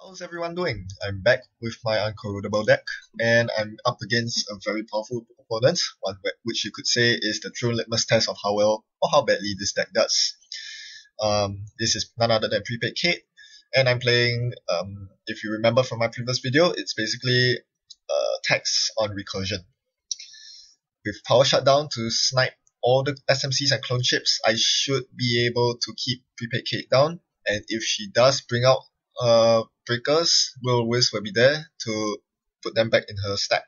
How's everyone doing? I'm back with my Uncorrodable deck, and I'm up against a very powerful opponent, one which you could say is the true litmus test of how well or how badly this deck does. This is none other than Prepaid Kate, and I'm playing, if you remember from my previous video, it's basically tax on recursion. With Power Shutdown to snipe all the SMCs and clone chips, I should be able to keep Prepaid Kate down, and if she does bring out breakers, Wisp will be there to put them back in her stack.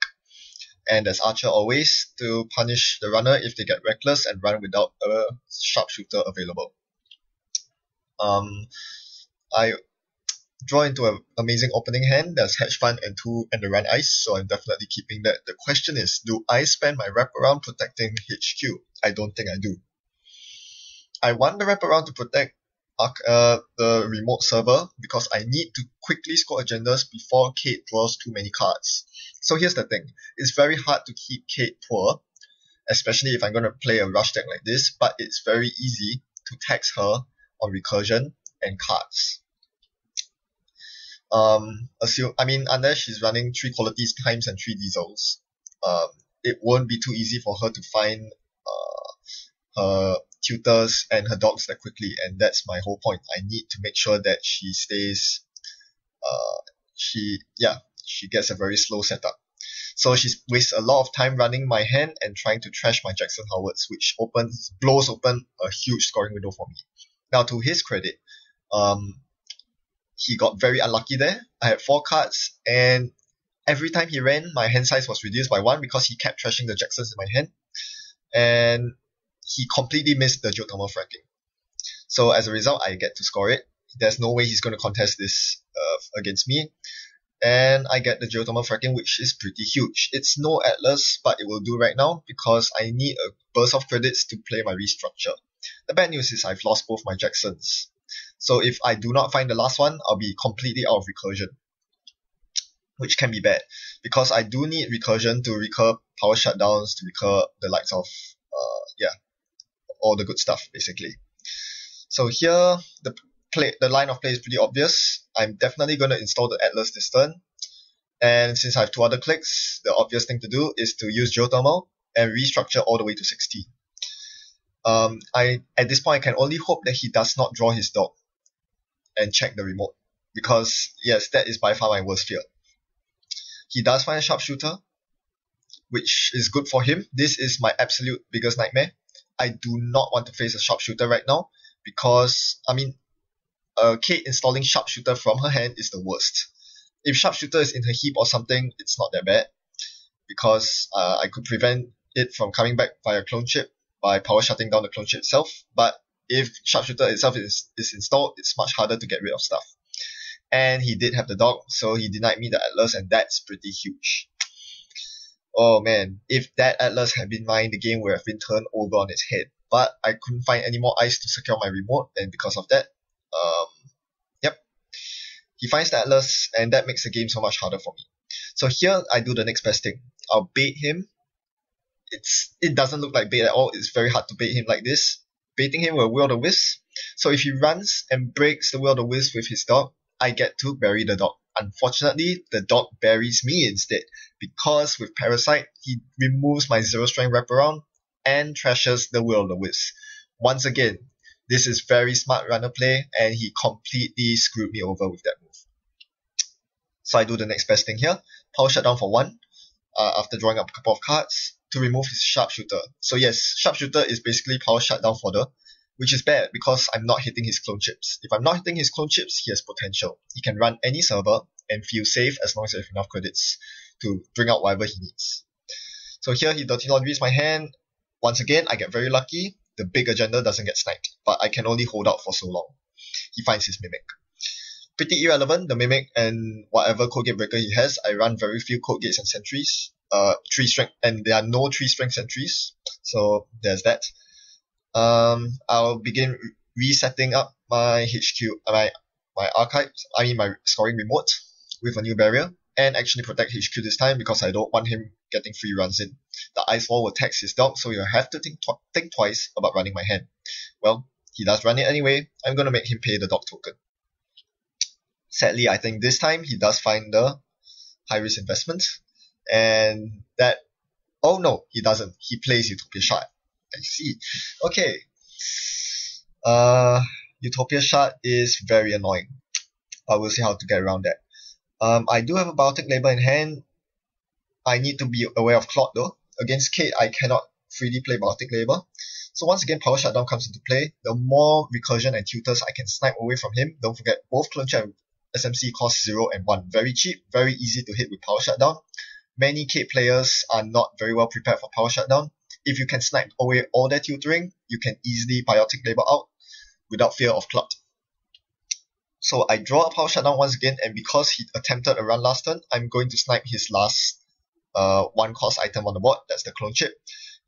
And as Archer always, to punish the runner if they get reckless and run without a sharpshooter available. I draw into an amazing opening hand. There's Hedge Fund and 2 and the Run Ice, so I'm definitely keeping that. The question is, do I spend my wraparound protecting HQ? I don't think I do. I want the wraparound to protect the remote server because I need to quickly score agendas before Kate draws too many cards. So here's the thing, it's very hard to keep Kate poor, especially if I'm going to play a rush deck like this, but it's very easy to tax her on recursion and cards. Unless she's running 3 qualities times and 3 diesels, it won't be too easy for her to find her tutors and her dogs that quickly, and that's my whole point. I need to make sure that she stays, she gets a very slow setup. So she wastes a lot of time running my hand and trying to trash my Jackson Howards, which blows open a huge scoring window for me. Now, to his credit, he got very unlucky there. I had 4 cards, and every time he ran, my hand size was reduced by 1 because he kept trashing the Jacksons in my hand, and he completely missed the geothermal fracking. So as a result, I get to score it. There's no way he's going to contest this against me. And I get the geothermal fracking, which is pretty huge. It's no Atlas, but it will do right now because I need a burst of credits to play my restructure. The bad news is I've lost both my Jacksons. So if I do not find the last one, I'll be completely out of recursion, which can be bad because I do need recursion to recur power shutdowns, to recur the likes of all the good stuff basically. So here the line of play is pretty obvious. I'm definitely going to install the Atlas this turn, and since I have 2 other clicks, the obvious thing to do is to use geothermal and restructure all the way to 60. At this point I can only hope that he does not draw his dog and check the remote, because yes, that is by far my worst fear. He does find a sharpshooter, which is good for him. This is my absolute biggest nightmare. I do not want to face a sharpshooter right now because, Kate installing sharpshooter from her hand is the worst. If sharpshooter is in her heap or something, it's not that bad because I could prevent it from coming back via clone chip by power shutting down the clone chip itself. But if sharpshooter itself is installed, it's much harder to get rid of stuff. And he did have the dog, so he denied me the Atlas, and that's pretty huge. Oh man, if that Atlas had been mine, the game would have been turned over on its head. But I couldn't find any more ice to secure my remote, and because of that, he finds the Atlas, and that makes the game so much harder for me. So here, I do the next best thing. I'll bait him. It doesn't look like bait at all. It's very hard to bait him like this. Baiting him will Will the Wisp. So if he runs and breaks the Will the Wisp with his dog, I get to bury the dog. Unfortunately, the dog buries me instead, because with Parasite, he removes my 0 strength wraparound and trashes the Will the Wisp. Once again, this is very smart runner play, and he completely screwed me over with that move. So I do the next best thing here. Power Shutdown for 1, after drawing up a couple of cards, to remove his sharpshooter. So yes, sharpshooter is basically Power Shutdown fodder, which is bad because I'm not hitting his clone chips. If I'm not hitting his clone chips, he has potential. He can run any server and feel safe as long as I have enough credits to bring out whatever he needs. So here he Dirty Laundries my hand. Once again, I get very lucky. The big agenda doesn't get sniped, but I can only hold out for so long. He finds his Mimic. Pretty irrelevant, the Mimic and whatever code gate breaker he has. I run very few code gates and sentries. 3 strength, and there are no 3 strength sentries. So there's that. I'll begin resetting up my HQ, my archives, my scoring remote with a new barrier, and actually protect HQ this time because I don't want him getting free runs in. The ice wall will tax his dog, so you'll have to think twice about running my hand. Well, he does run it anyway. I'm going to make him pay the dog token. Sadly, I think this time he does find the high-risk investment, and that... Oh no, he doesn't. He plays Utopia Shard. I see. Okay. Utopia Shard is very annoying. I will see how to get around that. I do have a Biotic Labor in hand. I need to be aware of Clot though. Against Kate, I cannot freely play Biotic Labor. So once again, Power Shutdown comes into play. The more recursion and tutors I can snipe away from him. Don't forget, both Clone Check and SMC cost 0 and 1. Very cheap, very easy to hit with Power Shutdown. Many Kate players are not very well prepared for Power Shutdown. If you can snipe away all their tutoring, you can easily Biotic Labor out without fear of Clot. So I draw a Power Shutdown once again, and because he attempted a run last turn, I'm going to snipe his last 1 cost item on the board. That's the Clone Chip.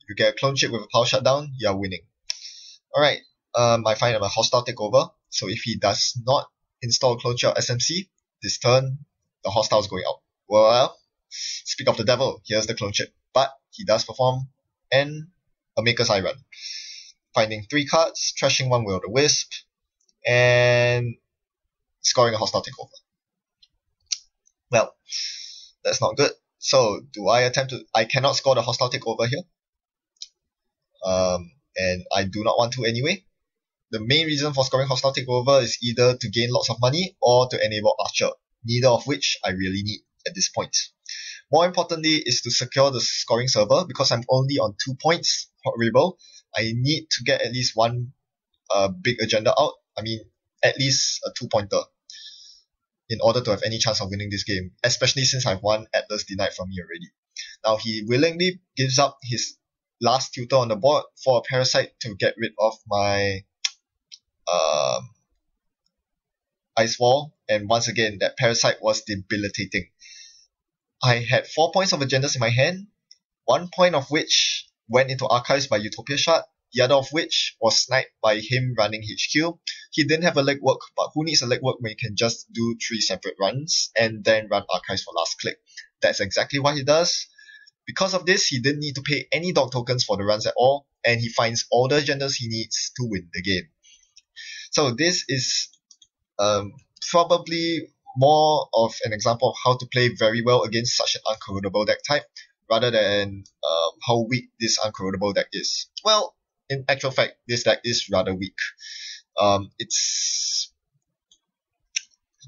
If you get a Clone Chip with a Power Shutdown, you are winning. Alright, I find a hostile takeover. So if he does not install Clone Chip or SMC, this turn, the hostile is going out. Well, speak of the devil, here's the Clone Chip. But he does perform and a Maker's Eye run. Finding 3 cards, trashing 1 Will the Wisp, and scoring a hostile takeover. Well, that's not good. So, do I attempt to... I cannot score the hostile takeover here. And I do not want to anyway. The main reason for scoring hostile takeover is either to gain lots of money or to enable Archer, neither of which I really need at this point. More importantly is to secure the scoring server, because I'm only on 2 points. Horrible. I need to get at least one big agenda out. I mean, at least a 2-pointer in order to have any chance of winning this game, especially since I've won Atlas denied from me already. Now, he willingly gives up his last tutor on the board for a Parasite to get rid of my Ice Wall, and once again, that Parasite was debilitating. I had 4 points of agendas in my hand, 1 point of which went into archives by Utopia Shard, the other of which was sniped by him running HQ. He didn't have a legwork, but who needs a legwork when you can just do 3 separate runs and then run archives for last click? That's exactly what he does. Because of this, he didn't need to pay any dog tokens for the runs at all, and he finds all the agendas he needs to win the game. So this is probably more of an example of how to play very well against such an Uncorrodable deck type, rather than how weak this Uncorrodable deck is. Well, in actual fact, this deck is rather weak. It's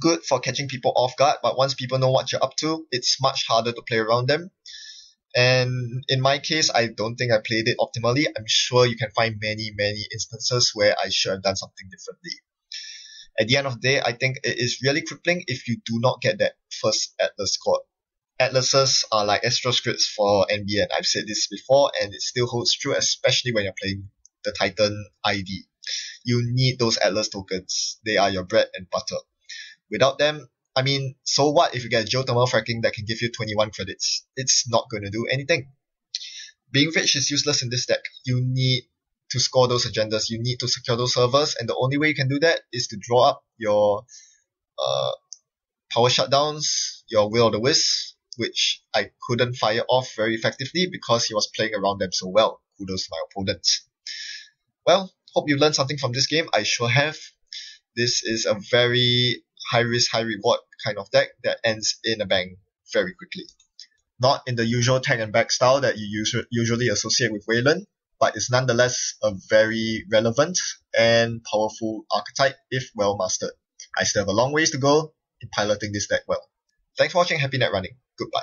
good for catching people off guard, but once people know what you're up to, it's much harder to play around them. And in my case, I don't think I played it optimally. I'm sure you can find many instances where I should have done something differently. At the end of the day, I think it is really crippling if you do not get that first Atlas squad. Atlases are like extra scripts for NB, and I've said this before, and it still holds true, especially when you're playing the Titan ID. You need those Atlas tokens. They are your bread and butter. Without them, I mean, so what if you get geothermal fracking that can give you 21 credits? It's not going to do anything. Being rich is useless in this deck. You need to score those agendas. You need to secure those servers, and the only way you can do that is to draw up your Power Shutdowns, your Will of the Wisp, which I couldn't fire off very effectively because he was playing around them so well. Kudos to my opponents. Well, hope you learned something from this game. I sure have. This is a very high risk, high reward kind of deck that ends in a bang very quickly. Not in the usual tag and back style that you usually associate with Wayland, but it's nonetheless a very relevant and powerful archetype if well mastered. I still have a long ways to go in piloting this deck well. Thanks for watching. Happy net running. Goodbye.